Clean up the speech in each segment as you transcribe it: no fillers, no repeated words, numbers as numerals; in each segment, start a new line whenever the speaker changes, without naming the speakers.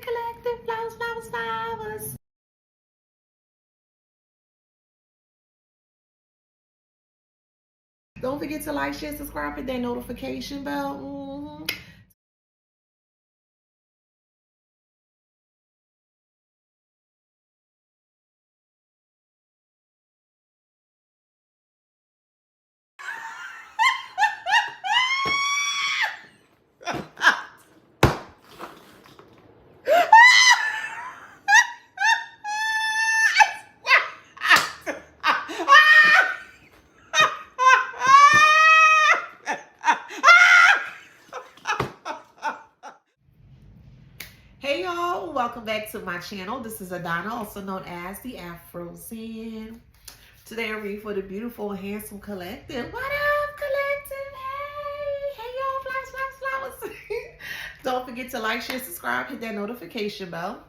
Collective flowers, flowers, flowers. Don't forget to like, share, subscribe, hit that notification bell. Hey y'all, welcome back to my channel. This is Adana, also known as TheAfrozen. Today I'm reading for the beautiful, handsome collective. What up, collective? Hey y'all, flowers, flowers, flowers. Don't forget to like, share, subscribe, hit that notification bell.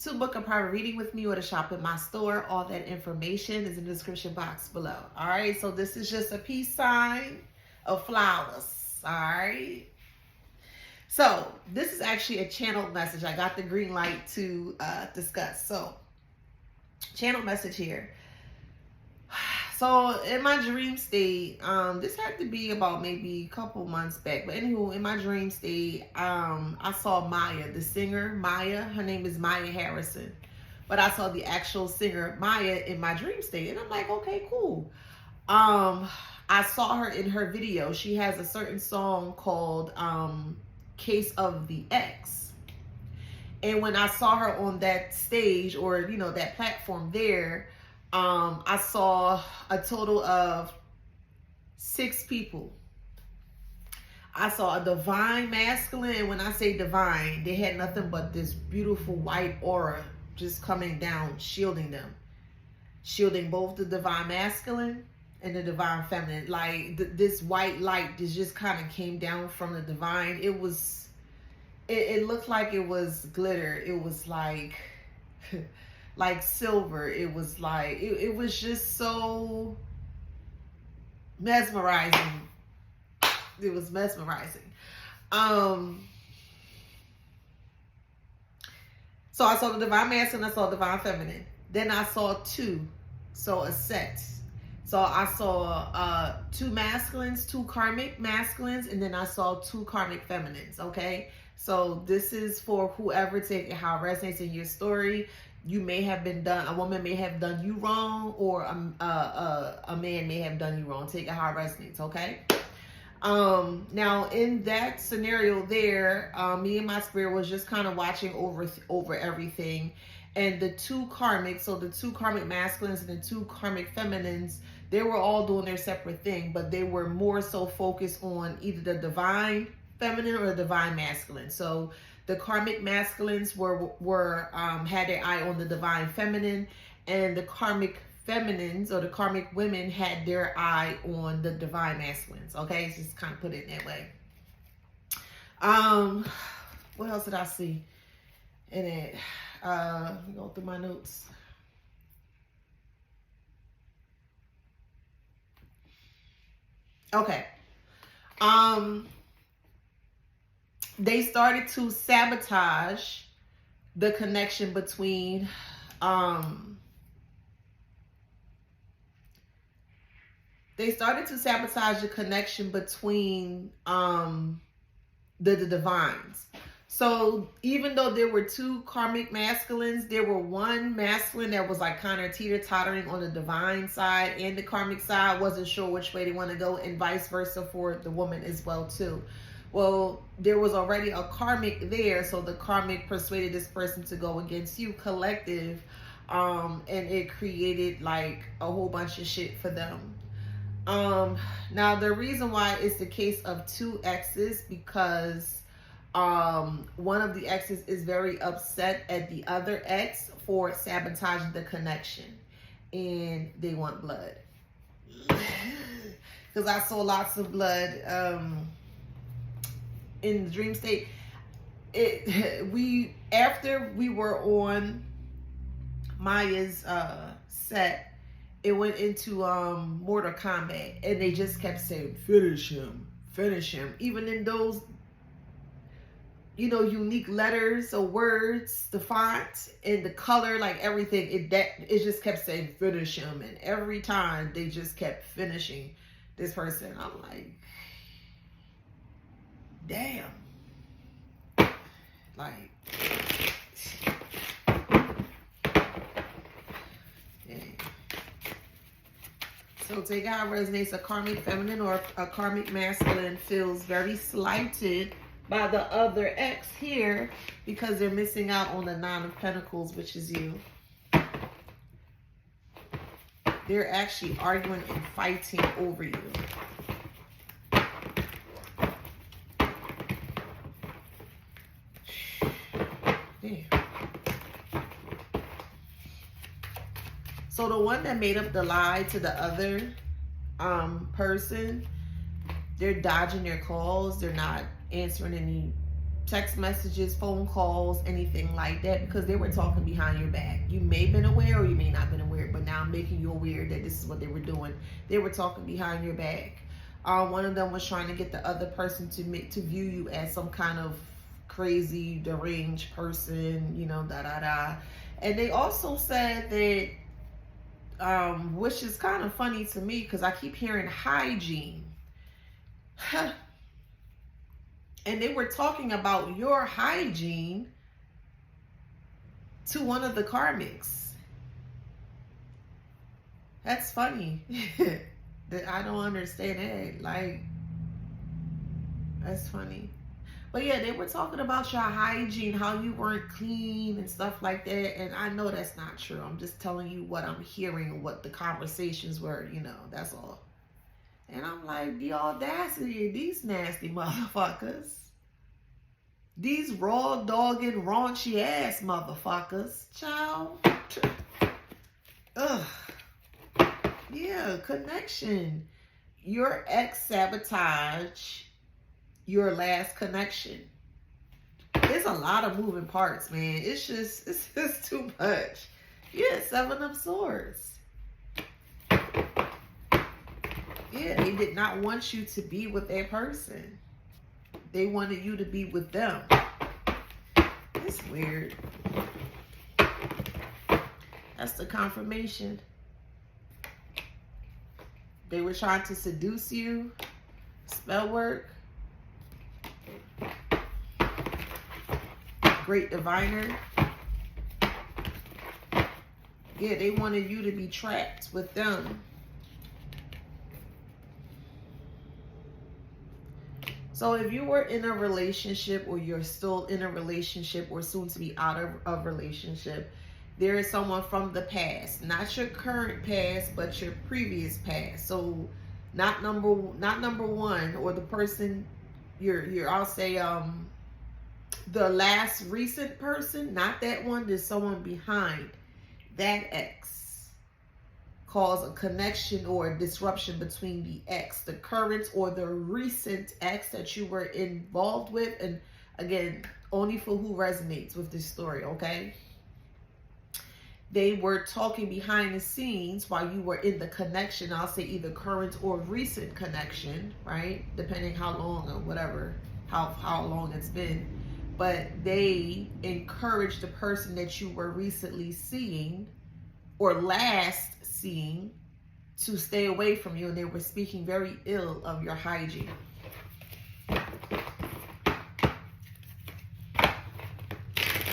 To book a private reading with me or to shop at my store, all that information is in the description box below. All right, so this is just a peace sign of flowers. All right. So this is actually a channeled message. I got the green light to discuss. So channel message here. So in my dream state, this had to be about maybe a couple months back. But anywho, in my dream state, I saw Maya, the singer, Maya. Her name is Maya Harrison. But I saw the actual singer, Maya, in my dream state. And I'm like, okay, cool. I saw her in her video. She has a certain song called Case of the Ex. And when I saw her on that stage, or you know, that platform there, I saw a total of 6 people. I saw a divine masculine, and when I say divine, they had nothing but this beautiful white aura just coming down, shielding them, shielding both the divine masculine and the divine feminine. Like this white light just kind of came down from the divine. It looked like it was glitter. It was like like silver. It was like it was just so mesmerizing. It was mesmerizing. So I saw the divine masculine, I saw divine feminine. Then I saw 2, so a set. So I saw 2 masculines, 2 karmic masculines, and then I saw 2 karmic feminines, okay? So this is for whoever, take it how it resonates in your story. You may have been done, a woman may have done you wrong, or a man may have done you wrong. Take it how it resonates, okay? Now in that scenario there, me and my spirit was just kind of watching over everything. And the 2 karmic, so the 2 karmic masculines and the 2 karmic feminines, they were all doing their separate thing, but they were more so focused on either the divine feminine or the divine masculine. So the karmic masculines were had their eye on the divine feminine, and the karmic feminines or the karmic women had their eye on the divine masculines. Okay, just kind of put it in that way. What else did I see in it? Go through my notes. Okay. They started to sabotage the connection between the divines. So even though there were 2 karmic masculines, there were 1 masculine that was like kind of teeter-tottering on the divine side, and the karmic side wasn't sure which way they want to go, and vice versa for the woman as well too. Well, there was already a karmic there, so the karmic persuaded this person to go against you, collective, and it created like a whole bunch of shit for them. Now the reason why it's the case of 2 exes, because one of the exes is very upset at the other ex for sabotaging the connection, and they want blood. Because I saw lots of blood in the dream state. After we were on Maya's set, it went into Mortal Kombat, and they just kept saying, finish him, finish him. Even in those you know, unique letters or words, the font and the color, like everything. It just kept saying finish him, and every time they just kept finishing this person. I'm like, damn. Like, dang. So take how it resonates. A karmic feminine or a karmic masculine feels very slighted by the other ex here because they're missing out on the Nine of Pentacles, which is you. They're actually arguing and fighting over you. Damn. So the one that made up the lie to the other person, they're dodging their calls. They're not answering any text messages, phone calls, anything like that, because they were talking behind your back. You may have been aware or you may not have been aware, but now I'm making you aware that this is what they were doing. They were talking behind your back. One of them was trying to get the other person to view you as some kind of crazy, deranged person, you know, And they also said that, which is kind of funny to me because I keep hearing hygiene. And they were talking about your hygiene to one of the karmics. That's funny. I don't understand it. Like, that's funny. But yeah, they were talking about your hygiene, how you weren't clean and stuff like that. And I know that's not true. I'm just telling you what I'm hearing, what the conversations were, you know, that's all. And I'm like, the audacity of these nasty motherfuckers. These raw dogging, raunchy ass motherfuckers. Child. Ugh. Yeah, connection. Your ex sabotage your last connection. There's a lot of moving parts, man. It's just too much. Yeah, 7 of Swords. Yeah, they did not want you to be with that person. They wanted you to be with them. It's weird. That's the confirmation. They were trying to seduce you. Spell work. Great diviner. Yeah, they wanted you to be trapped with them. So if you were in a relationship or you're still in a relationship or soon to be out of a relationship, there is someone from the past, not your current past, but your previous past. So not number one, or the person I'll say the last recent person, not that one. There's someone behind that ex. Cause a connection or a disruption between the ex, the current or the recent ex that you were involved with. And again, only for who resonates with this story, okay? They were talking behind the scenes while you were in the connection. I'll say either current or recent connection, right? Depending how long or whatever, how long it's been. But they encouraged the person that you were recently seeing or last seeing to stay away from you, and they were speaking very ill of your hygiene.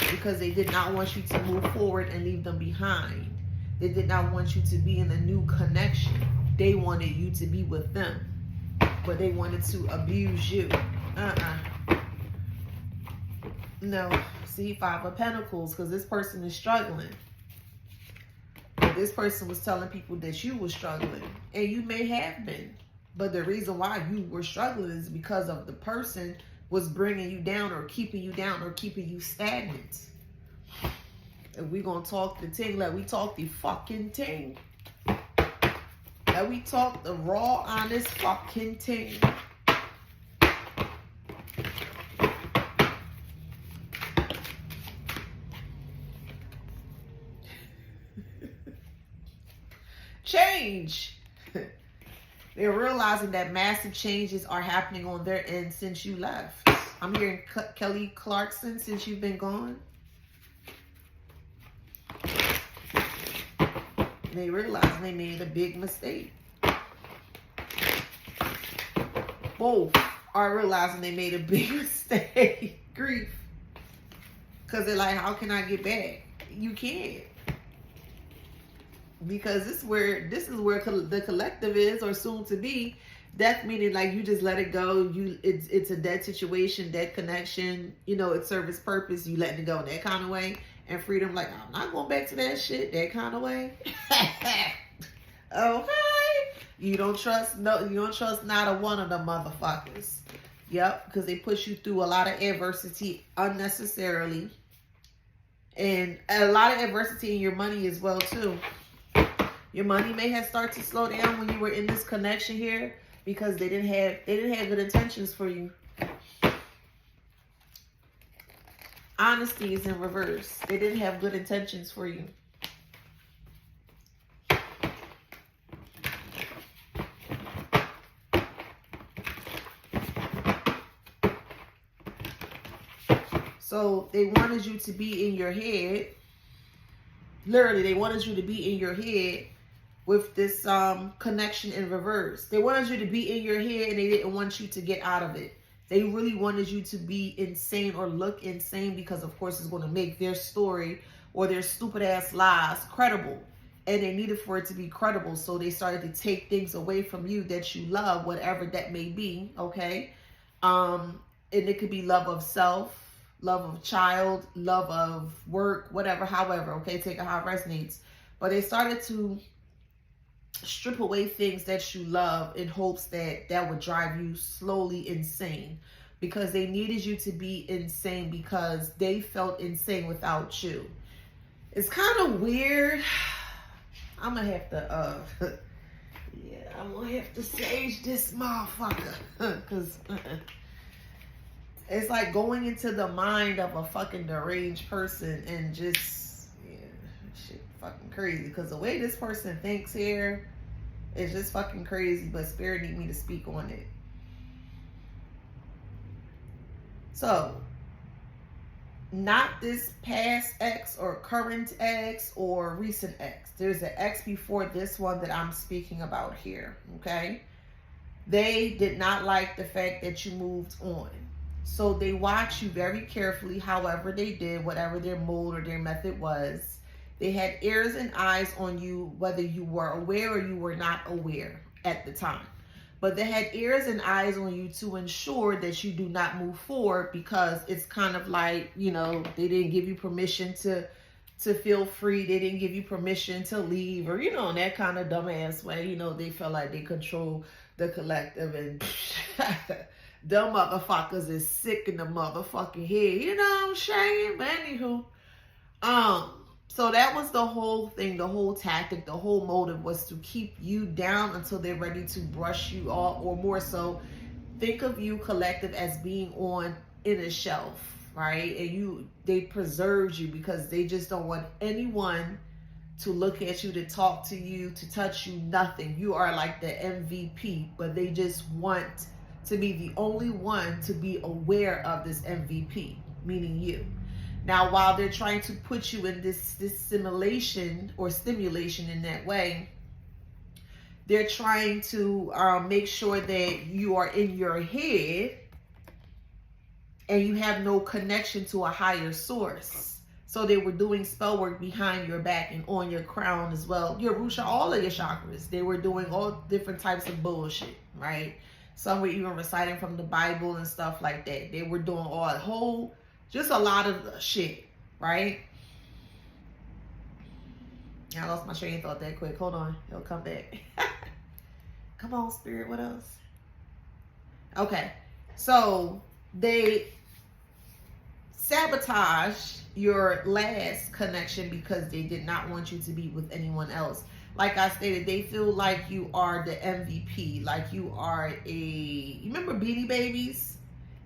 Because they did not want you to move forward and leave them behind. They did not want you to be in a new connection. They wanted you to be with them, but they wanted to abuse you. No. See, 5 of Pentacles, because this person is struggling. This person was telling people that you were struggling, and you may have been, but the reason why you were struggling is because of the person was bringing you down or keeping you stagnant. If we gonna talk the ting, let we talk the fucking ting. Let we talk the raw, honest fucking ting. Change. They're realizing that massive changes are happening on their end since you left. I'm hearing Kelly Clarkson since you've been gone. They realized they made a big mistake. Both are realizing they made a big mistake. Grief. Because they're like, how can I get back? You can't. Because this is where the collective is, or soon to be. Death meaning like you just let it go. It's a dead situation, dead connection. You know, it serves its purpose. You letting it go in that kind of way. And freedom, like, I'm not going back to that shit that kind of way. Okay. You don't trust not a one of them motherfuckers. Yep, because they push you through a lot of adversity unnecessarily. And a lot of adversity in your money as well too. Your money may have started to slow down when you were in this connection here, because they didn't have good intentions for you. Honesty is in reverse. They didn't have good intentions for you. So they wanted you to be in your head. Literally, they wanted you to be in your head with this connection in reverse. They wanted you to be in your head, and they didn't want you to get out of it. They really wanted you to be insane or look insane, because of course it's going to make their story or their stupid ass lies credible. And they needed for it to be credible. So they started to take things away from you that you love, whatever that may be. Okay. And it could be love of self, love of child, love of work, whatever, however. Okay. Take it how it resonates. But they started to strip away things that you love in hopes that would drive you slowly insane, because they needed you to be insane because they felt insane without you. It's kind of weird. I'm gonna have to I'm gonna have to sage this motherfucker, because it's like going into the mind of a fucking deranged person and just shit fucking crazy, because the way this person thinks here is just fucking crazy, but Spirit need me to speak on it. So, not this past ex or current ex or recent ex. There's an ex before this one that I'm speaking about here, okay? They did not like the fact that you moved on. So they watched you very carefully, however they did, whatever their mode or their method was. They had ears and eyes on you, whether you were aware or you were not aware at the time. But they had ears and eyes on you to ensure that you do not move forward, because it's kind of like, you know, they didn't give you permission to feel free. They didn't give you permission to leave, or, you know, in that kind of dumbass way. You know, they felt like they control the collective, and them motherfuckers is sick in the motherfucking head. You know what I'm saying? But anywho, so that was the whole thing, the whole tactic, the whole motive was to keep you down until they're ready to brush you off, or more so, think of you collective as being in a shelf, right? And they preserved you because they just don't want anyone to look at you, to talk to you, to touch you, nothing. You are like the MVP, but they just want to be the only one to be aware of this MVP, meaning you. Now, while they're trying to put you in this simulation or stimulation in that way, they're trying to make sure that you are in your head and you have no connection to a higher source. So they were doing spell work behind your back and on your crown as well. Your root chakra, all of your chakras. They were doing all different types of bullshit, right? Some were even reciting from the Bible and stuff like that. They were doing just a lot of shit, right? I lost my train of thought that quick. Hold on. It'll come back. Come on, Spirit. What else? Okay. So they sabotaged your last connection because they did not want you to be with anyone else. Like I stated, they feel like you are the MVP. Like you are you remember Beanie Babies?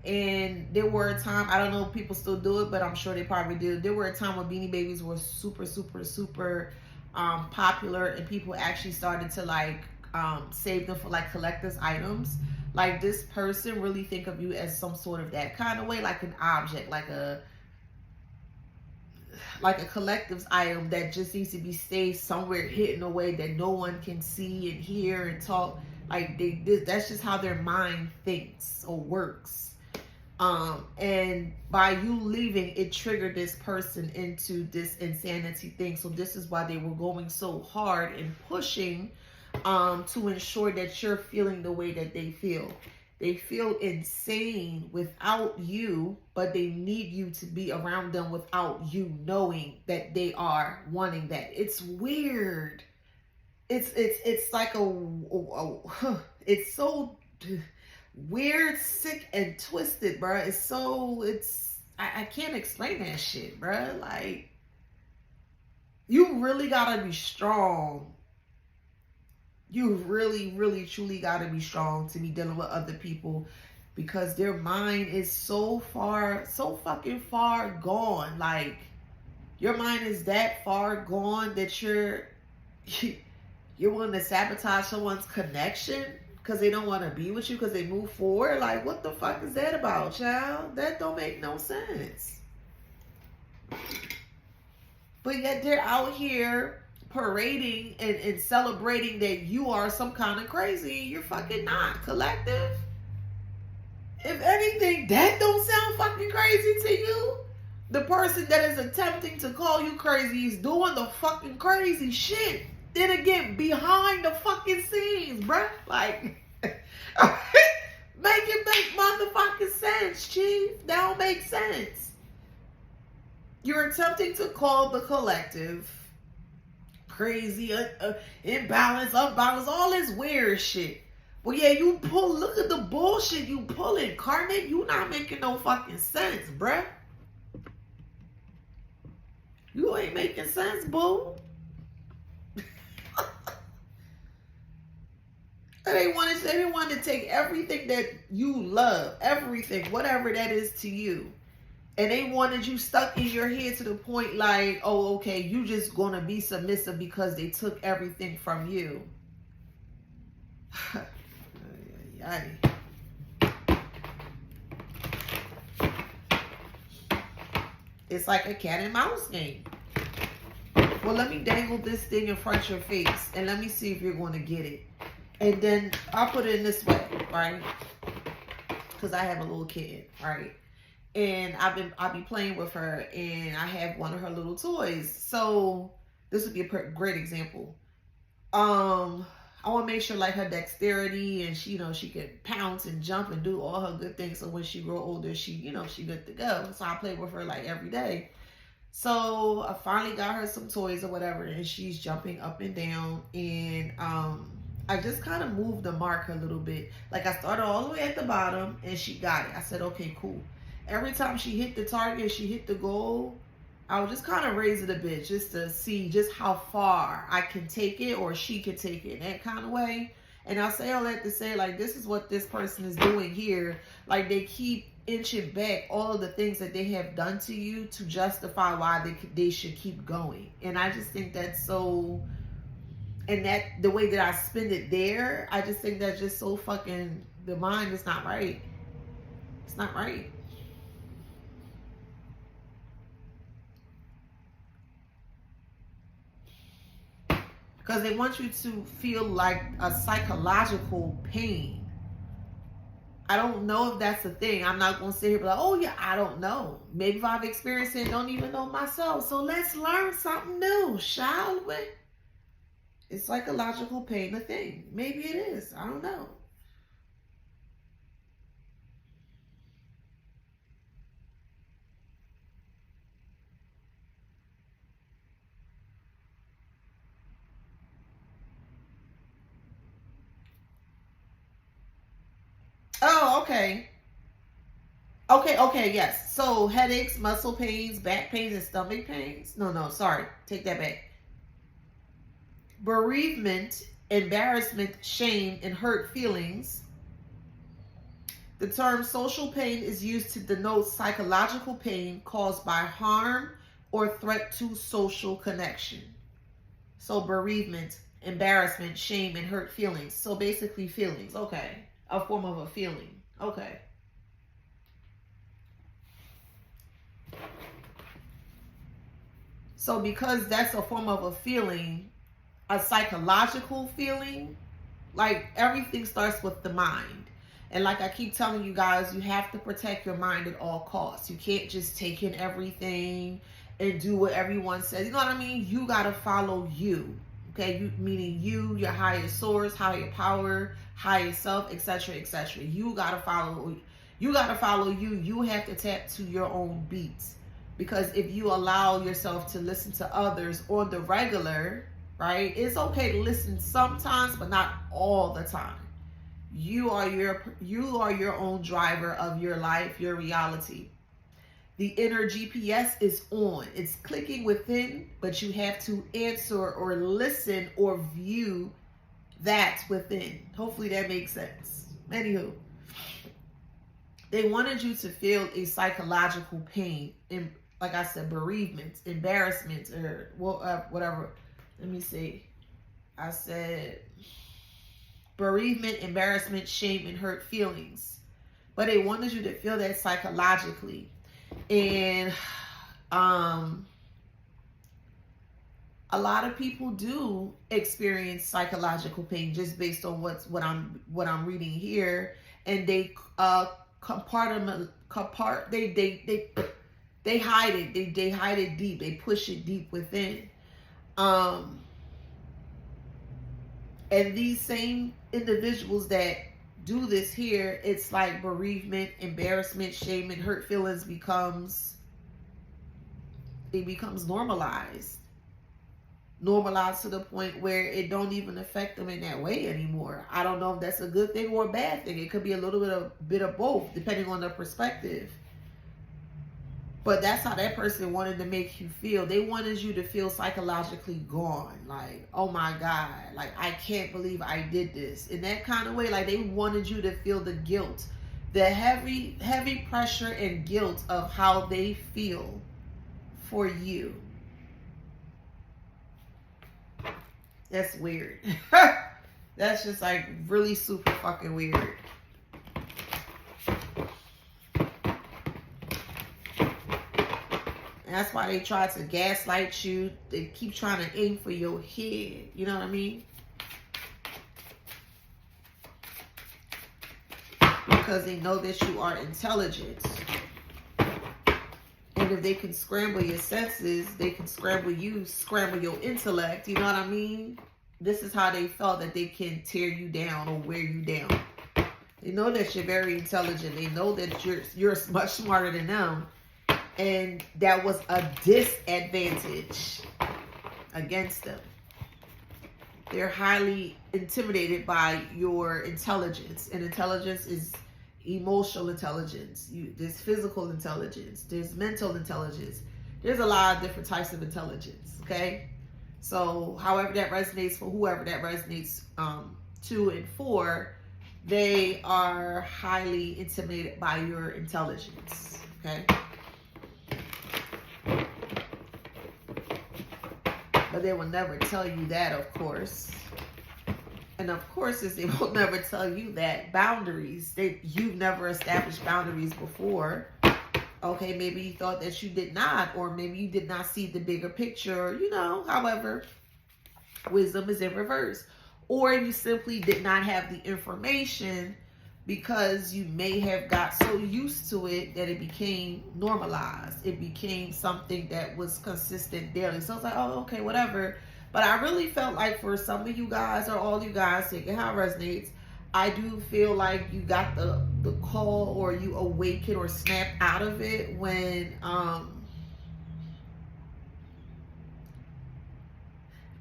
And there were a time, I don't know if people still do it, but I'm sure they probably do. There were a time when Beanie Babies were super, super, super popular, and people actually started to like save them for like collector's items. Like, this person really think of you as some sort of that kind of way, like an object, like a collective's item that just needs to be stayed somewhere hidden away that no one can see and hear and talk. Like, that's just how their mind thinks or works. And by you leaving, it triggered this person into this insanity thing. So this is why they were going so hard and pushing to ensure that you're feeling the way that they feel. They feel insane without you, but they need you to be around them without you knowing that they are wanting that. It's weird. It's like it's so weird, sick, and twisted, bro. I can't explain that shit, bro. Like, you really gotta be strong. You really, really, truly gotta be strong to be dealing with other people, because their mind is so fucking far gone. Like, your mind is that far gone that you're willing to sabotage someone's connection because they don't want to be with you because they move forward. Like, what the fuck is that about, child? That don't make no sense. But yet they're out here parading and celebrating that you are some kind of crazy. You're fucking not, collective. If anything, that don't sound fucking crazy to you. The person that is attempting to call you crazy is doing the fucking crazy shit. Then again, behind the fucking scenes, bruh. Like, make it make motherfucking sense, chief. That don't make sense. You're attempting to call the collective crazy, imbalanced, unbalanced, all this weird shit. Well, yeah, look at the bullshit you pulling, Karmic. You not making no fucking sense, bruh. You ain't making sense, boo. They wanted to take everything that you love, everything, whatever that is to you. And they wanted you stuck in your head to the point like, oh, okay, you just gonna be submissive because they took everything from you. It's like a cat and mouse game. Well, let me dangle this thing in front of your face and let me see if you're going to get it. And then I'll put it in this way, right? Because I have a little kitten, right? And I'll be playing with her, and I have one of her little toys. So this would be a great example. I want to make sure like her dexterity and she can pounce and jump and do all her good things. So when she grow older, she good to go. So I play with her like every day. So I finally got her some toys or whatever, and she's jumping up and down, and I just kind of moved the mark a little bit. Like, I started all the way at the bottom and she got it. I said, okay, cool. Every time she hit the target, she hit the goal, I would just kind of raise it a bit just to see just how far I can take it or she can take it in that kind of way. And I'll say all that to say, like, this is what this person is doing here. Like, they keep inching back all of the things that they have done to you to justify why they should keep going. And I just think that's so... And that the way that I spend it there, I just think that's just so fucking, the mind is not right. It's not right. Because they want you to feel like a psychological pain. I don't know if that's the thing. I'm not going to sit here and be like, oh yeah, I don't know. Maybe if I've experienced it, don't even know myself. So let's learn something new, shall we? Is psychological pain a thing? Maybe it is. I don't know. Oh, okay. Okay, yes. So headaches, muscle pains, back pains, and stomach pains. No, sorry. Take that back. Bereavement, embarrassment, shame, and hurt feelings. The term social pain is used to denote psychological pain caused by harm or threat to social connection. So bereavement, embarrassment, shame, and hurt feelings. So basically feelings. Okay. A form of a feeling. Okay. So because that's a form of a feeling, a psychological feeling, like everything starts with the mind. And like I keep telling you guys, you have to protect your mind at all costs. You can't just take in everything and do what everyone says. You know what I mean? You got to follow you. Okay? You, meaning you, your higher source, higher power, higher self, etc., etc. You got to follow you. You have to tap to your own beats. Because if you allow yourself to listen to others on the regular, right? It's okay to listen sometimes, but not all the time. You are your own driver of your life, your reality. The inner GPS is on. It's clicking within, but you have to answer or listen or view that within. Hopefully that makes sense. Anywho, they wanted you to feel a psychological pain, in, like I said, bereavement, embarrassment, or whatever. Let me see. I said bereavement, embarrassment, shame, and hurt feelings. But they wanted you to feel that psychologically. And a lot of people do experience psychological pain just based on what I'm reading here. And they they hide it. They hide it deep. They push it deep within. And these same individuals that do this here, it's like bereavement, embarrassment, shame, and hurt feelings becomes normalized. Normalized to the point where it don't even affect them in that way anymore. I don't know if that's a good thing or a bad thing. It could be a little bit of both, depending on the perspective. But that's how that person wanted to make you feel. They wanted you to feel psychologically gone. Like, oh my God, like I can't believe I did this. In that kind of way, like they wanted you to feel the guilt, the heavy pressure and guilt of how they feel for you. That's weird. That's just like really super fucking weird. And that's why they try to gaslight you. They keep trying to aim for your head. You know what I mean? Because they know that you are intelligent. And if they can scramble your senses, they can scramble your intellect. You know what I mean? This is how they felt that they can tear you down or wear you down. They know that you're very intelligent. They know that you're much smarter than them. And that was a disadvantage against them. They're highly intimidated by your intelligence. And intelligence is emotional intelligence. There's physical intelligence. There's mental intelligence. There's a lot of different types of intelligence, okay? So however that resonates for whoever that resonates to and for, they are highly intimidated by your intelligence, okay? But they will never tell you that, of course. And of course, they will never tell you that boundaries, you've never established boundaries before. Okay, maybe you thought that you did not, or maybe you did not see the bigger picture, you know, however, wisdom is in reverse. Or you simply did not have the information because you may have got so used to it that it became normalized. It became something that was consistent daily. So it's like, oh, okay, whatever. But I really felt like for some of you guys, or all you guys, taking how it resonates, I do feel like you got the call, or you awaken or snap out of it when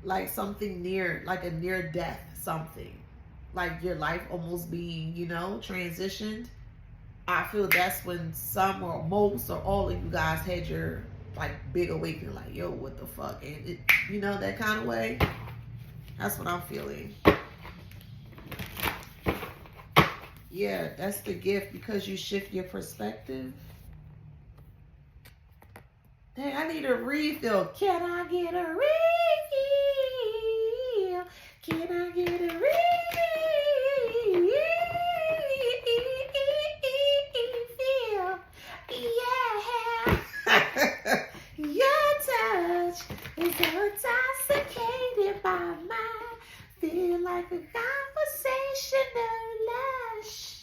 like something near, like a near death, something like your life almost being, you know, transitioned. I feel that's when some or most or all of you guys had your like big awakening, like, yo, what the fuck? And it, you know, that kind of way. That's what I'm feeling. Yeah, that's the gift, because you shift your perspective. Dang, I need a refill. Can I get a refill? Can I get a refill? touch is so intoxicated by mine. Feel like a conversational lush.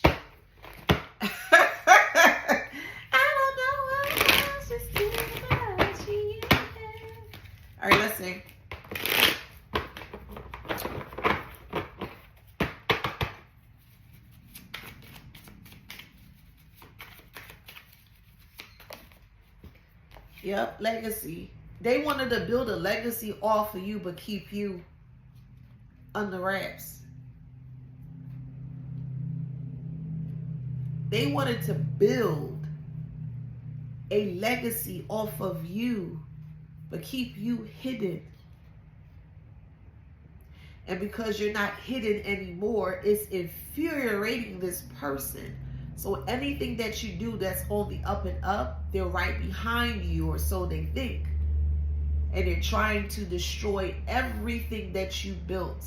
I don't know what else is too much. Yeah. All right, let's sing. Yep, legacy. They wanted to build a legacy off of you, but keep you under wraps. They wanted to build a legacy off of you, but keep you hidden. And because you're not hidden anymore, it's infuriating this person. So anything that you do that's on the up and up, they're right behind you, or so they think. And they're trying to destroy everything that you built,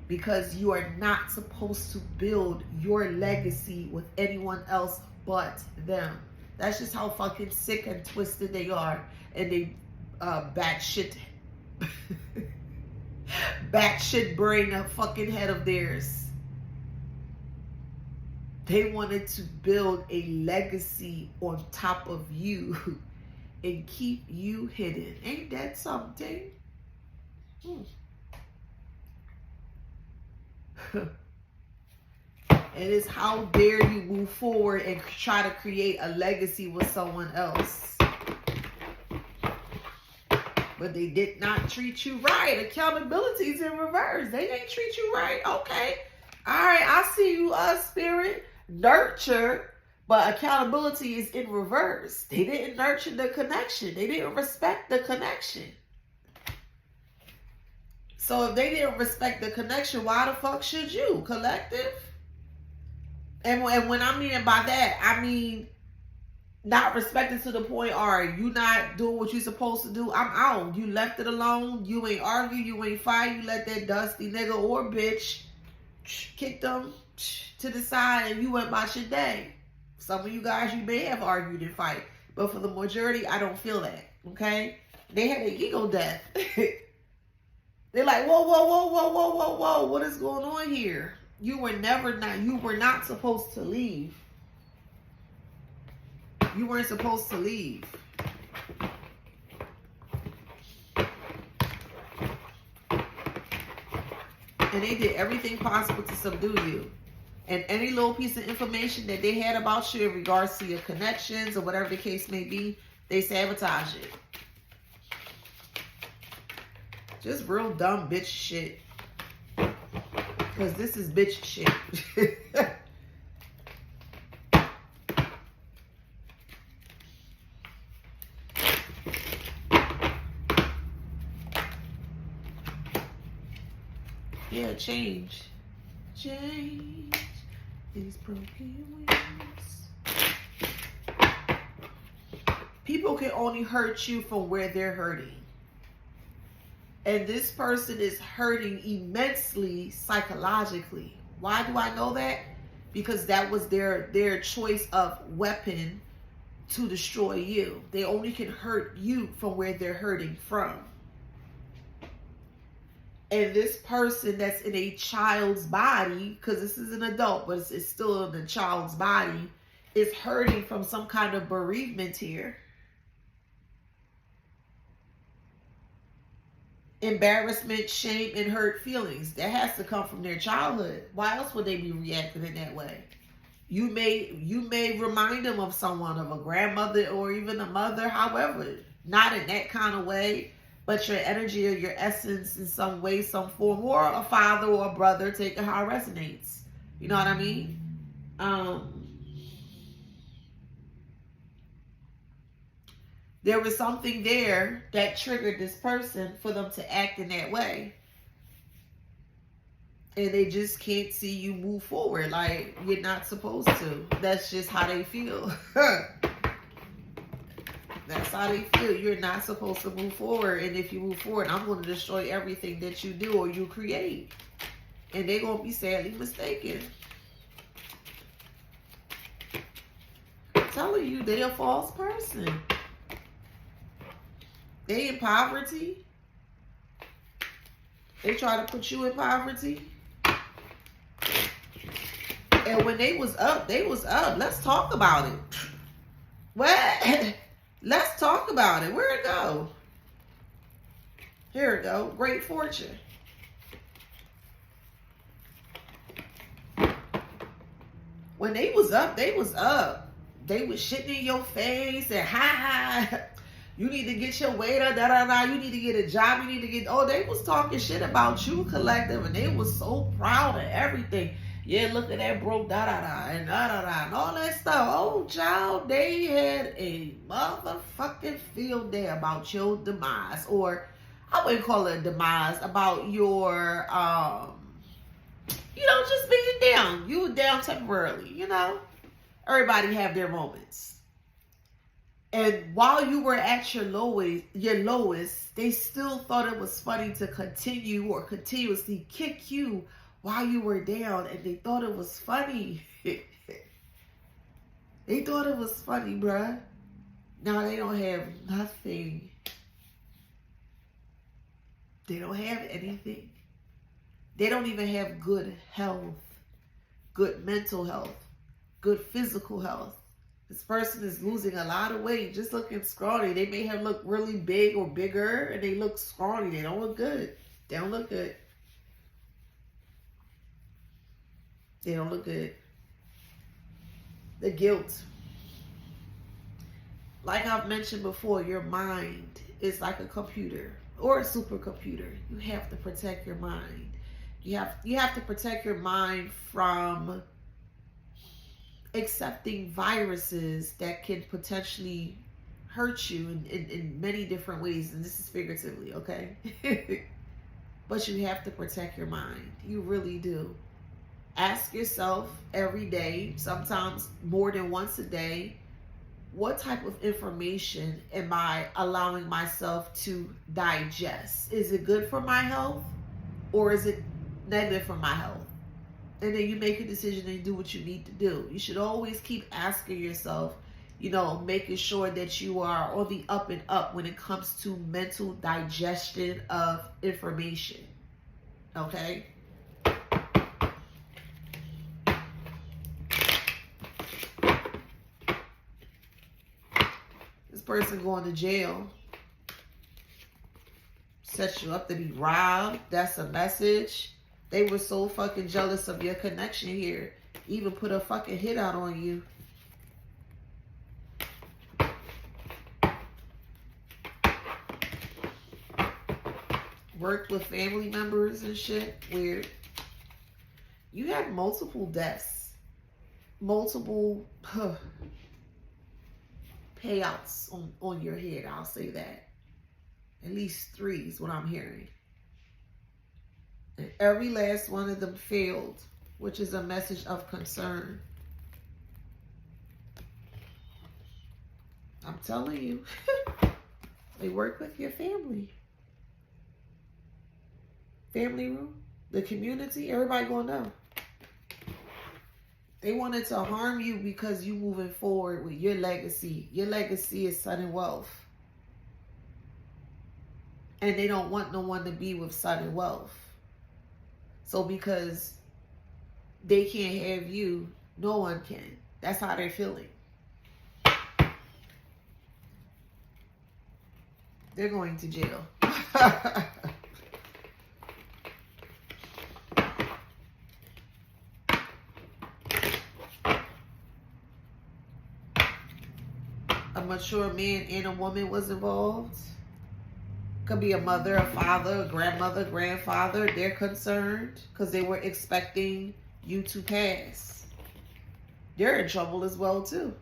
because you are not supposed to build your legacy with anyone else but them. That's just how fucking sick and twisted they are. And they batshit brain a fucking head of theirs. They wanted to build a legacy on top of you and keep you hidden. Ain't that something? And it's how dare you move forward and try to create a legacy with someone else. But they did not treat you right. Accountability is in reverse. They didn't treat you right. Okay. All right. I see you, spirit. Nurture. But accountability is in reverse. They didn't nurture the connection. They didn't respect the connection. So if they didn't respect the connection, why the fuck should you? Collective? And when I mean by that, I mean not respected to the point, all right, you not doing what you're supposed to do, I'm out. You left it alone. You ain't argue. You ain't fight. You let that dusty nigga or bitch kick them to the side and you went about your day. Some of you guys, you may have argued and fight. But for the majority, I don't feel that. Okay? They had an ego death. They're like, whoa, whoa, whoa, whoa, whoa, whoa, whoa. What is going on here? You were not supposed to leave. You weren't supposed to leave. And they did everything possible to subdue you. And any little piece of information that they had about you in regards to your connections or whatever the case may be, they sabotage it. Just real dumb bitch shit. Because this is bitch shit. Yeah, change. Change these broken wings. People can only hurt you from where they're hurting. And this person is hurting immensely psychologically. Why do I know that? Because that was their choice of weapon to destroy you. They only can hurt you from where they're hurting from. And this person that's in a child's body, because this is an adult, but it's still in a child's body, is hurting from some kind of bereavement here. Embarrassment, shame, and hurt feelings. That has to come from their childhood. Why else would they be reacting in that way? You may remind them of someone, of a grandmother or even a mother, however, not in that kind of way, but your energy or your essence in some way, some form, or a father or a brother, take it how it resonates. You know what I mean? There was something there that triggered this person for them to act in that way. And they just can't see you move forward like you're not supposed to. That's just how they feel. That's how they feel. You're not supposed to move forward. And if you move forward, I'm going to destroy everything that you do or you create. And they're going to be sadly mistaken. I'm telling you, they're a false person. They in poverty. They try to put you in poverty. And when they was up, they was up. Let's talk about it. What? Let's talk about it. Where'd it go? Here it go. Great fortune. When they was up, they was up. They was shitting in your face and ha. You need to get your weight up, da da da. You need to get a job. You need to get. Oh, they was talking shit about you, collective, and they was so proud of everything. Yeah, look at that broke da da da and da da da and all that stuff. Oh, child, they had a motherfucking field day about your demise, or I wouldn't call it a demise, about your just being down. You were down temporarily, Everybody have their moments. And while you were at your lowest, they still thought it was funny to continue or continuously kick you while you were down, and they thought it was funny. They thought it was funny, bruh. Now they don't have nothing. They don't have anything. They don't even have good health, good mental health, good physical health. This person is losing a lot of weight, just looking scrawny. They may have looked really big or bigger, and they look scrawny. They don't look good. They don't look good. They don't look good. The guilt. Like I've mentioned before, your mind is like a computer or a supercomputer. You have to protect your mind. You have to protect your mind from accepting viruses that can potentially hurt you in many different ways. And this is figuratively, okay? But you have to protect your mind. You really do. Ask yourself every day, sometimes more than once a day, what type of information am I allowing myself to digest? Is it good for my health, or is it negative for my health? And then you make a decision and do what you need to do. You should always keep asking yourself, making sure that you are on the up and up when it comes to mental digestion of information. Okay? This person going to jail sets you up to be robbed. That's a message. They were so fucking jealous of your connection here. Even put a fucking hit out on you. Worked with family members and shit. Weird. You have multiple deaths. Multiple payouts on your head. I'll say that. At least 3 is what I'm hearing. And every last one of them failed, which is a message of concern. I'm telling you, they work with your family. Family room, the community, everybody gonna know. They wanted to harm you because you moving forward with your legacy. Your legacy is sudden wealth. And they don't want no one to be with sudden wealth. So because they can't have you, no one can. That's how they're feeling. They're going to jail. A mature man and a woman was involved. Could be a mother, a father, a grandmother, grandfather. They're concerned because they were expecting you to pass. They're in trouble as well, too.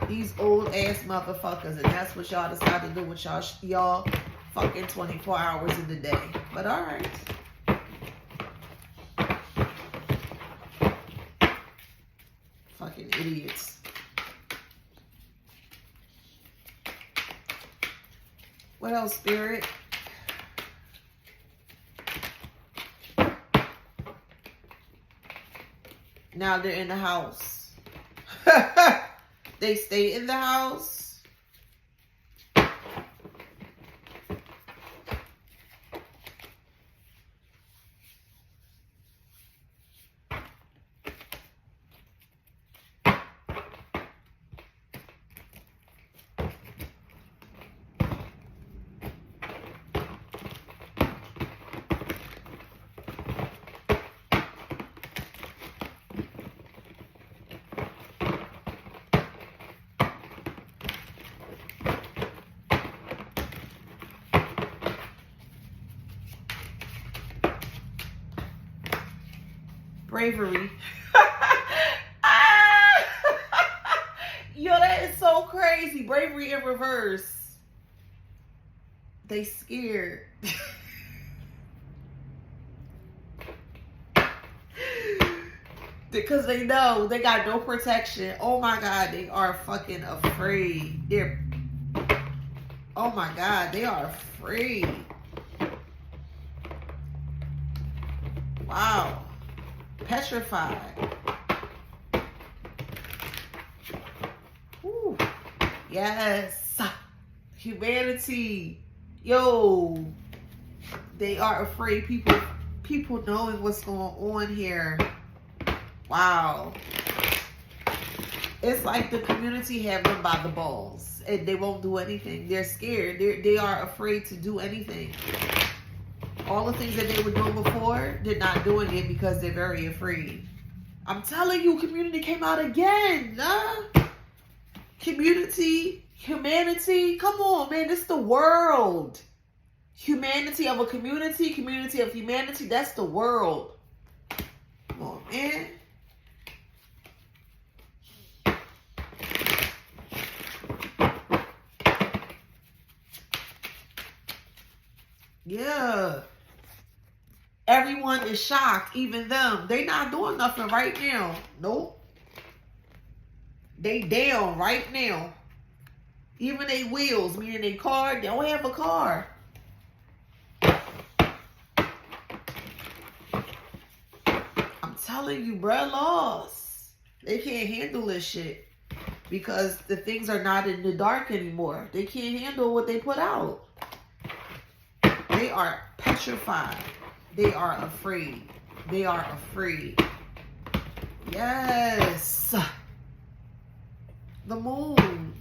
These old ass motherfuckers, and that's what y'all decide to do with y'all fucking 24 hours in the day. But all right. Fucking idiots. What else, Spirit? Now they're in the house. They stay in the house. Bravery. Yo, that is so crazy. Bravery in reverse. They scared. Because they know they got no protection. Oh my God, they are fucking afraid. Oh my God, they are afraid. Wow. Petrified. Whew. Yes. Humanity. Yo. They are afraid. People knowing what's going on here. Wow. It's like the community have them by the balls and they won't do anything. They're scared. They are afraid to do anything. All the things that they were doing before, they're not doing it because they're very afraid. I'm telling you, community came out again. Community, humanity. Come on, man. It's the world. Humanity of a community, community of humanity. That's the world. Come on, man. Yeah. Everyone is shocked, even them. They not doing nothing right now. Nope. They down right now. Even they wheels, meaning they car, they don't have a car. I'm telling you, bruh, lost. They can't handle this shit. Because the things are not in the dark anymore. They can't handle what they put out. They are petrified. They are afraid. They are afraid. Yes. The moon.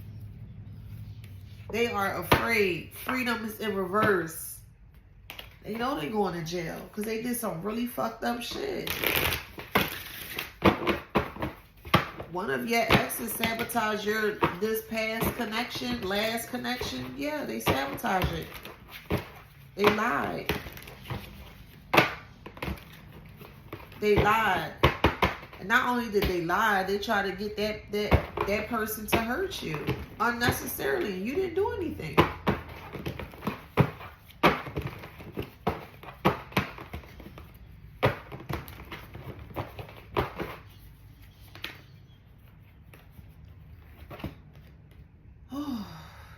They are afraid. Freedom is in reverse. They know they're going to jail because they did some really fucked up shit. One of your exes sabotaged this past connection, last connection. Yeah, they sabotaged it. They lied. They lied. And not only did they lie, they tried to get that person to hurt you unnecessarily. You didn't do anything.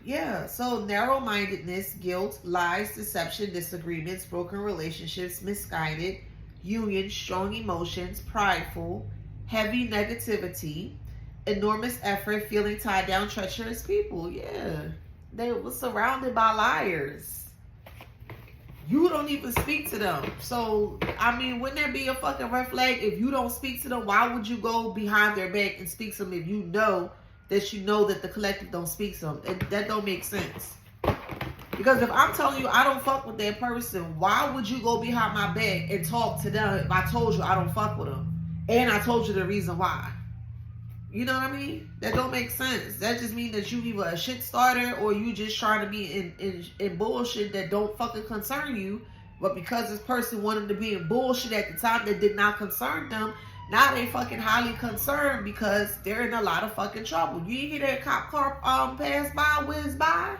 Yeah, so narrow-mindedness, guilt, lies, deception, disagreements, broken relationships, misguided, union, strong emotions, prideful, heavy negativity, enormous effort, feeling tied down, treacherous people. Yeah, they were surrounded by liars. You don't even speak to them. So, I mean, wouldn't that be a fucking red flag? If you don't speak to them, why would you go behind their back and speak to them if you know that the collective don't speak to them? That don't make sense. Because if I'm telling you I don't fuck with that person, why would you go behind my back and talk to them if I told you I don't fuck with them? And I told you the reason why. You know what I mean? That don't make sense. That just means that you either a shit starter or you just trying to be in bullshit that don't fucking concern you. But because this person wanted to be in bullshit at the time that did not concern them, now they fucking highly concerned because they're in a lot of fucking trouble. You ain't hear that cop car pass by, whiz by?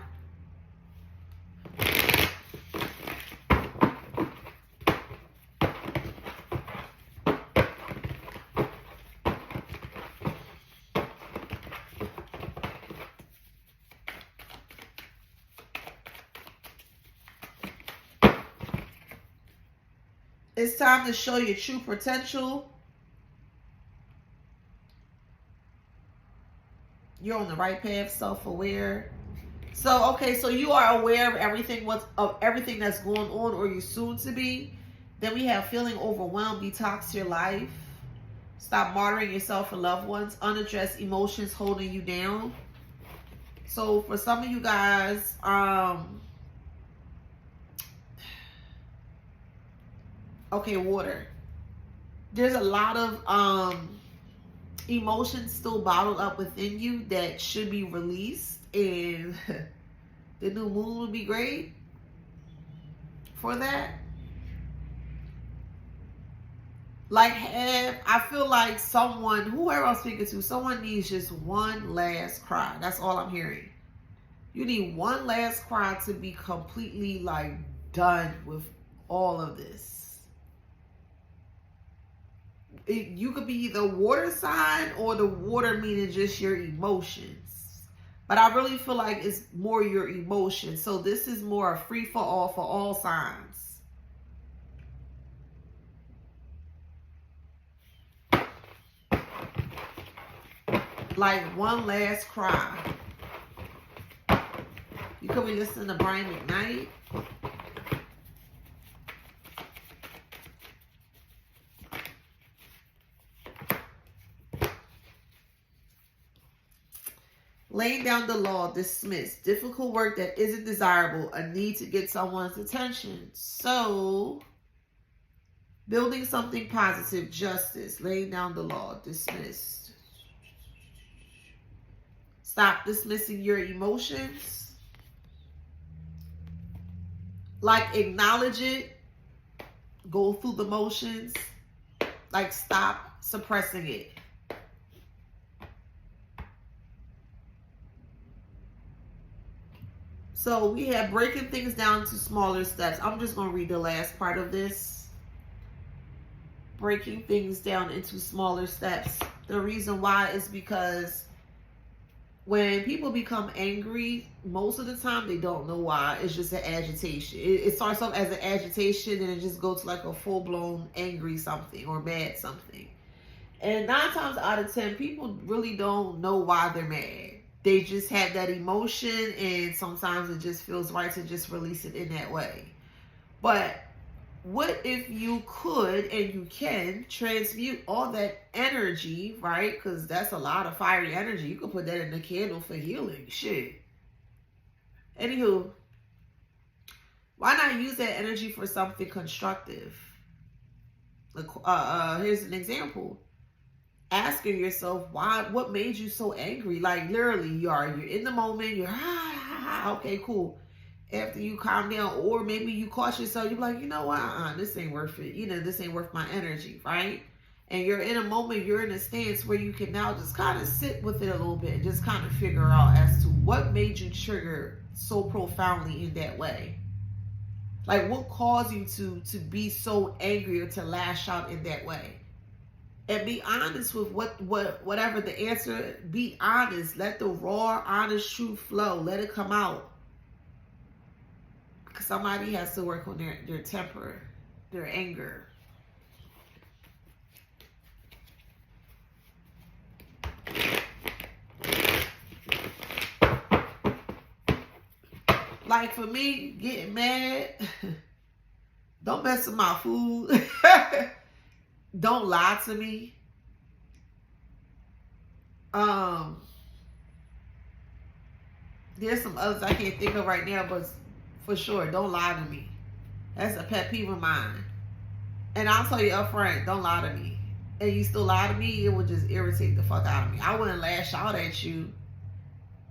It's time to show your true potential. You're on the right path, self-aware. So, okay, so you are aware of everything that's going on, or you soon to be. Then we have feeling overwhelmed, detox your life. Stop martyring yourself and loved ones. Unaddressed emotions holding you down. So for some of you guys, okay, water. There's a lot of emotions still bottled up within you that should be released, and the new moon would be great for that. Like, I feel like someone, whoever I'm speaking to, someone needs just one last cry. That's all I'm hearing. You need one last cry to be completely like done with all of this. You could be either water sign, or the water meaning just your emotions. But I really feel like it's more your emotions. So this is more a free for all signs. Like one last cry. You could be listening to Brian McKnight. Laying down the law, dismiss. Difficult work that isn't desirable. A need to get someone's attention. So, building something positive, justice. Laying down the law, dismiss. Stop dismissing your emotions. Like, acknowledge it. Go through the motions. Like, stop suppressing it. So we have breaking things down to smaller steps. I'm just going to read the last part of this. Breaking things down into smaller steps. The reason why is because when people become angry, most of the time they don't know why. It's just an agitation. It starts off as an agitation, and it just goes to like a full-blown angry something or mad something. And 9 times out of 10, people really don't know why they're mad. They just have that emotion, and sometimes it just feels right to just release it in that way. But what if you could, and you can, transmute all that energy, right? Because that's a lot of fiery energy. You can put that in the candle for healing. Shit. Anywho, why not use that energy for something constructive? Here's an example. Asking yourself, what made you so angry? Like, literally, you're in the moment, you're okay, cool. After you calm down, or maybe you caught yourself, you're like, you know what, this ain't worth it. This ain't worth my energy, right? And you're in a moment, you're in a stance where you can now just kind of sit with it a little bit and just kind of figure out as to what made you trigger so profoundly in that way. Like, what caused you to be so angry or to lash out in that way? And be honest with whatever the answer. Be honest. Let the raw, honest truth flow. Let it come out. Because somebody has to work on their temper, their anger. Like, for me, getting mad, don't mess with my food. Don't lie to me. There's some others I can't think of right now, but for sure, don't lie to me. That's a pet peeve of mine. And I'll tell you up front, don't lie to me. And you still lie to me, it will just irritate the fuck out of me. I wouldn't lash out at you,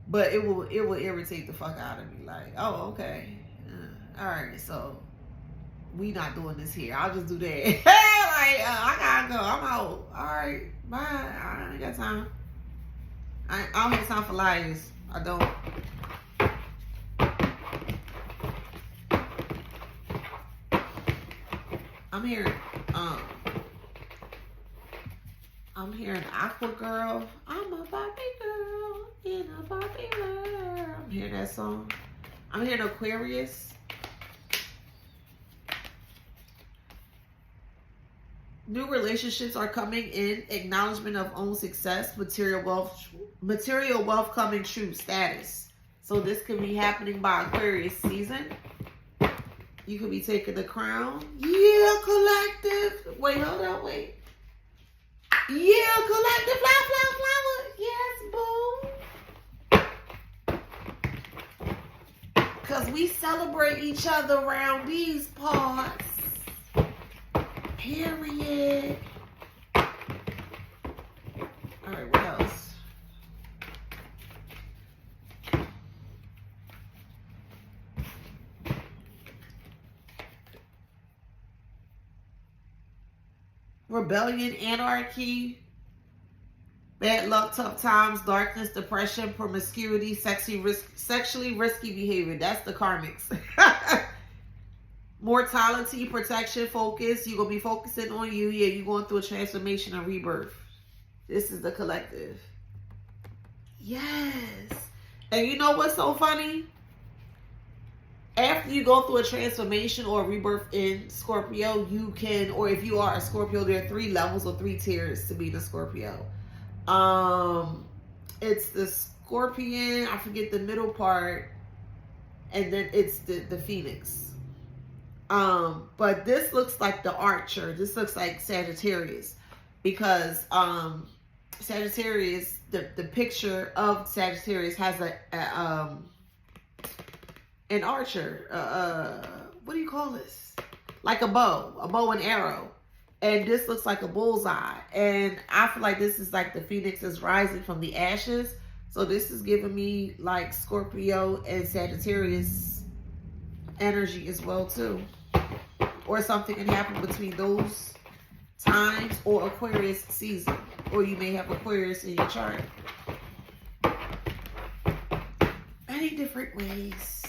but it will irritate the fuck out of me. Like, oh, okay. All right, so we not doing this here. I'll just do that. I gotta go. I'm out. All right, bye. I ain't got time. I don't have time for liars. I don't. I'm hearing Aqua Girl. I'm a Barbie girl in a Barbie world. I'm hearing that song. I'm hearing Aquarius. New relationships are coming in. Acknowledgement of own success, material wealth, material wealth coming true status. So this could be happening by Aquarius season. You could be taking the crown. Yeah, collective. Wait, hold on, wait. Yeah, collective, flower. Yes, boo. Because we celebrate each other around these parts. Period. Alright, what else? Rebellion, anarchy, bad luck, tough times, darkness, depression, promiscuity, sexually risky behavior. That's the karmics. Mortality, protection, focus. You're going to be focusing on you. Yeah, you're going through a transformation and rebirth. This is the collective. Yes. And you know what's so funny? After you go through a transformation or a rebirth in Scorpio, you can, or if you are a Scorpio, there are 3 levels or 3 tiers to be the Scorpio. It's the Scorpion, I forget the middle part, and then it's the Phoenix. But this looks like the Archer. This looks like Sagittarius, because Sagittarius, the picture of Sagittarius has an archer, what do you call this? Like a bow and arrow. And this looks like a bullseye. And I feel like this is like the Phoenix is rising from the ashes. So this is giving me like Scorpio and Sagittarius energy as well too. Or something can happen between those times, or Aquarius season. Or you may have Aquarius in your chart. Many different ways.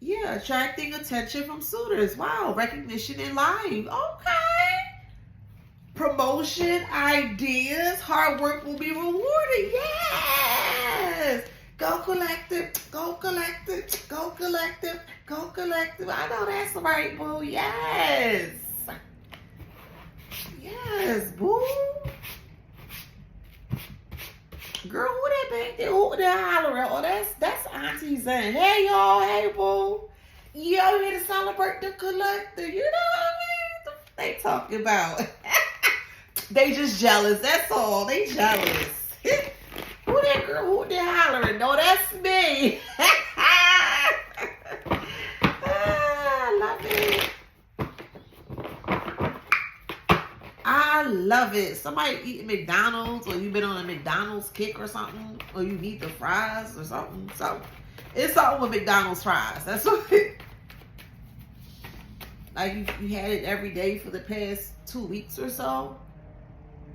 Yeah, attracting attention from suitors. Wow, recognition in life. Okay. Promotion, ideas, hard work will be rewarded. Yes. Go collective, go collective, go collective, go collective. I know that's right, boo. Yes. Yes, boo. Girl, who that back there? Who that hollering? Oh, that's Auntie Zen. Hey, y'all. Hey, boo. Yo, here to celebrate the collector. You know what I mean? They talking about. They just jealous. That's all. They jealous. Who that girl? Who that hollering? No, that's me. I love it. I love it. Somebody eating McDonald's, or you been on a McDonald's kick or something, or you need the fries or something. So it's something with McDonald's fries. That's what it, like you had it every day for the past 2 weeks or so.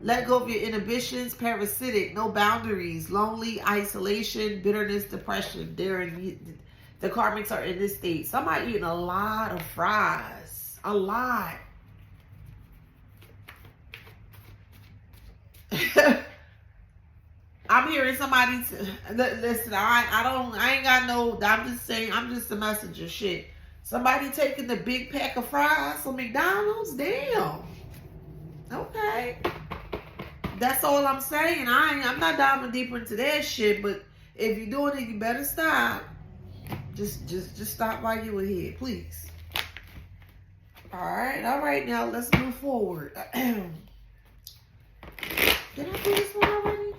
Let go of your inhibitions, parasitic, no boundaries, lonely, isolation, bitterness, depression. The karmics are in this state. Somebody eating a lot of fries. A lot. I'm hearing somebody listen. I ain't got no. I'm just saying. I'm just a messenger. Shit. Somebody taking the big pack of fries from McDonald's. Damn. Okay. That's all I'm saying. I'm not diving deeper into that shit. But if you're doing it, you better stop. Just stop while you're here, please. All right. Now let's move forward. Did I do this one already?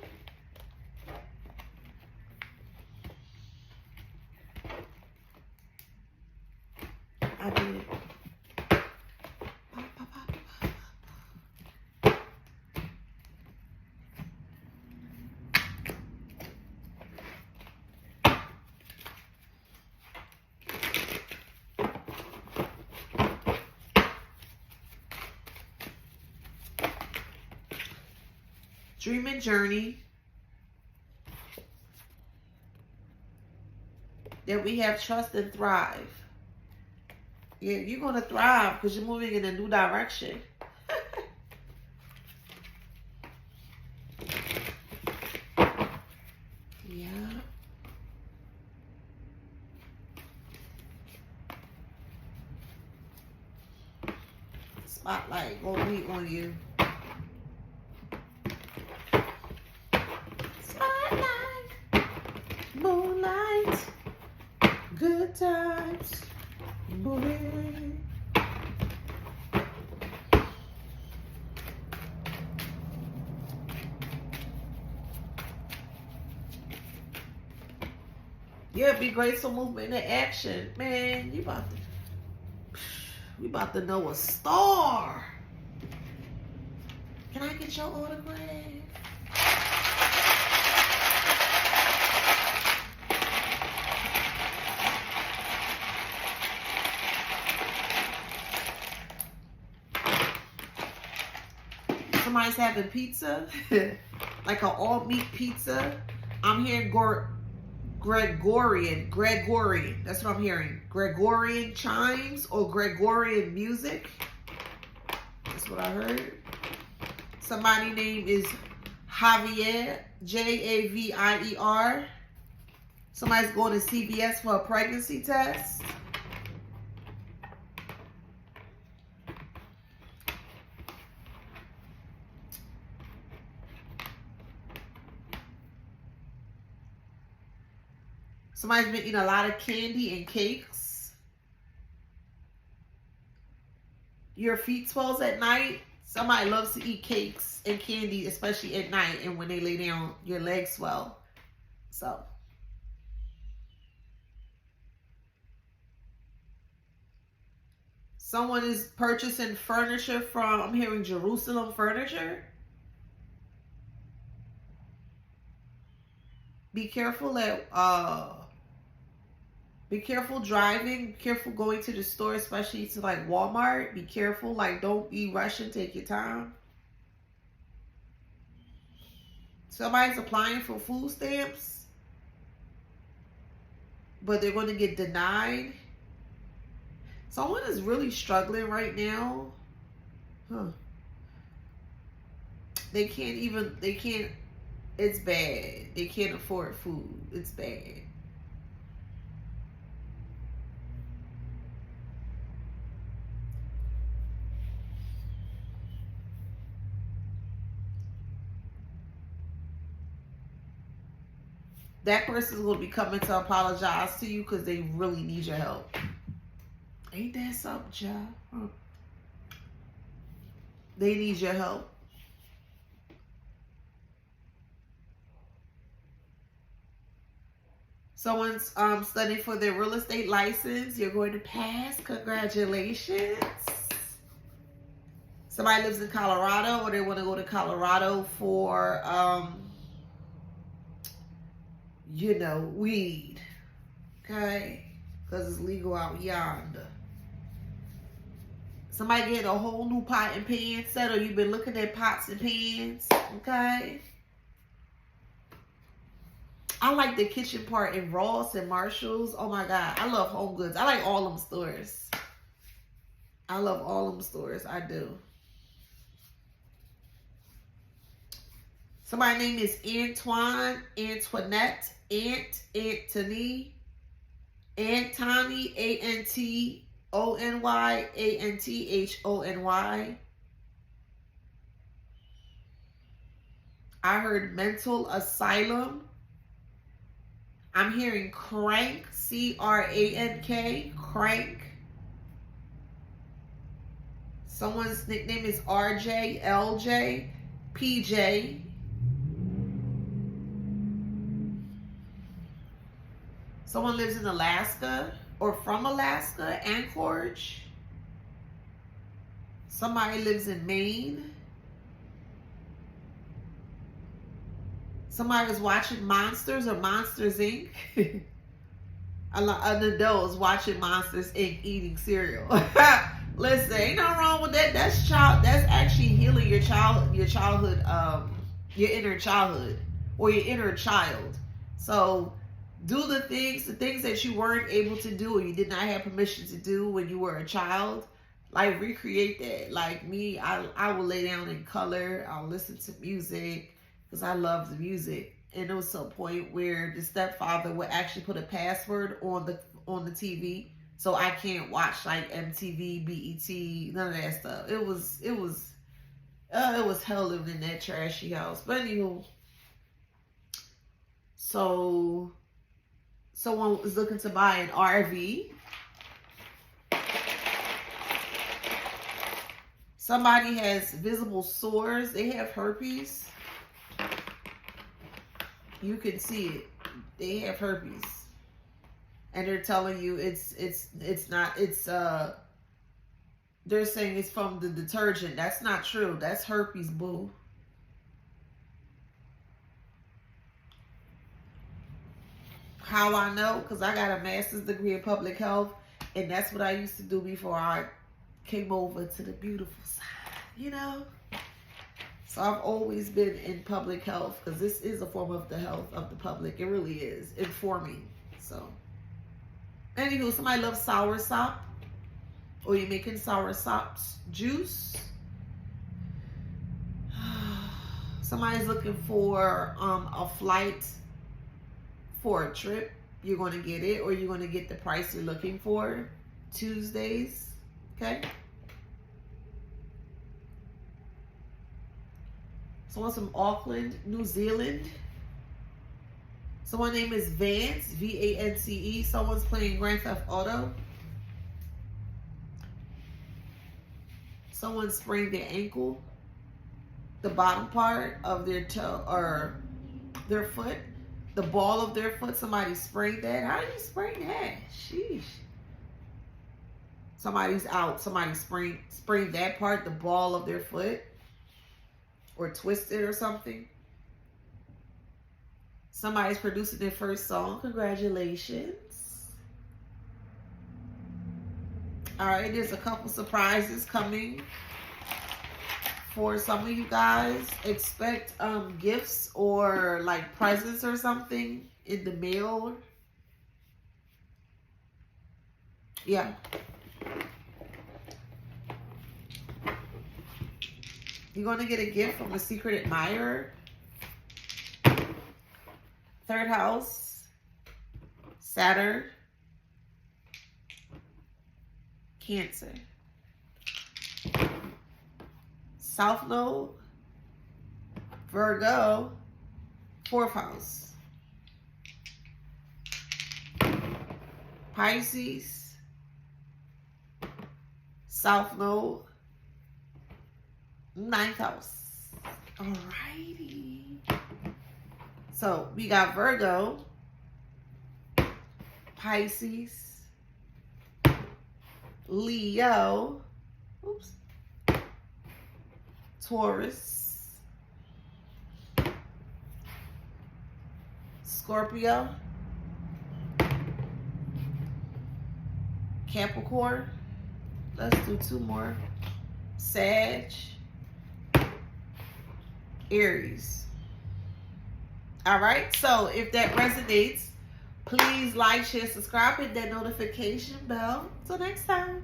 I did. Dream and journey. That we have trust and thrive. Yeah, you're going to thrive because you're moving in a new direction. Yeah. spotlight gonna be on you. Spotlight, moonlight, good times, moving. Yeah, be graceful movement and action. Man, we about to know a star. Can I get your autograph? Somebody's having pizza, like an all-meat pizza. I'm hearing Gregorian. That's what I'm hearing. Gregorian chimes or Gregorian music. That's what I heard. Somebody's name is Javier, Javier. Somebody's going to CVS for a pregnancy test. Somebody's been eating a lot of candy and cakes. Your feet swells at night. Somebody loves to eat cakes and candy, especially at night. And when they lay down, your legs swell. So. Someone is purchasing furniture from, I'm hearing Jerusalem Furniture. Be careful be careful driving, be careful going to the store, especially to like Walmart. Be careful, like don't be rushing, take your time. Somebody's applying for food stamps, but they're going to get denied. Someone is really struggling right now. They can't, it's bad. They can't afford food. It's bad. That person is going to be coming to apologize to you because they really need your help. Ain't that something, child? They need your help. Someone's studying for their real estate license. You're going to pass. Congratulations. Somebody lives in Colorado or they want to go to Colorado for, you know, weed. Okay? Because it's legal out yonder. Somebody getting a whole new pot and pan set, or you've been looking at pots and pans. Okay? I like the kitchen part in Ross and Marshalls. Oh my God. I love Home Goods. I like all them stores. I love all them stores. I do. Somebody's name is Antoine, Antoinette, Antony, Antony, Antony, Anthony. I heard mental asylum. I'm hearing crank, C-R-A-N-K, crank. Someone's nickname is RJ, LJ, PJ. Someone lives in Alaska or from Alaska, Anchorage. Somebody lives in Maine. Somebody was watching Monsters or Monsters Inc. An adult is watching Monsters Inc. eating cereal. Listen, ain't nothing wrong with that. That's actually healing your childhood, your inner childhood or your inner child. So do the things that you weren't able to do or you did not have permission to do when you were a child. Like recreate that. Like me, I will lay down in color. I'll listen to music because I love the music. And there was some point where the stepfather would actually put a password on the TV So I can't watch like MTV, BET, none of that stuff. It was hell living in that trashy house. But anywho, so someone was looking to buy an RV. Somebody has visible sores. They have herpes. You can see it. They have herpes. And they're telling you it's not, they're saying it's from the detergent. That's not true. That's herpes, boo. How I know? Because I got a master's degree in public health, and that's what I used to do before I came over to the beautiful side, you know? So I've always been in public health, because this is a form of the health of the public. It really is. Informing. So, anywho, somebody loves sour sop, or you're making sour sop juice. Somebody's looking for a flight for a trip. You're going to get it, or you're going to get the price you're looking for. Tuesdays. Okay. Someone's from Auckland, New Zealand. Someone's name is Vance, V-A-N-C-E. Someone's playing Grand Theft Auto. Someone sprained their ankle, the bottom part of their toe or their foot, the ball of their foot. Somebody sprained that. How do you sprain that? Sheesh. Somebody's out. Somebody sprained that part, the ball of their foot, or twisted or something. Somebody's producing their first song. Congratulations. All right, there's a couple surprises coming for some of you guys. Expect gifts or like presents or something in the mail. Yeah. You're going to get a gift from a secret admirer. Third house, Saturn, Cancer. South Node, Virgo, fourth house. Pisces, South Node, ninth house. Alrighty. So we got Virgo, Pisces, Leo, oops, Taurus, Scorpio, Capricorn. Let's do two more. Sag, Aries. All right, so if that resonates, please like, share, subscribe, hit that notification bell. Until next time.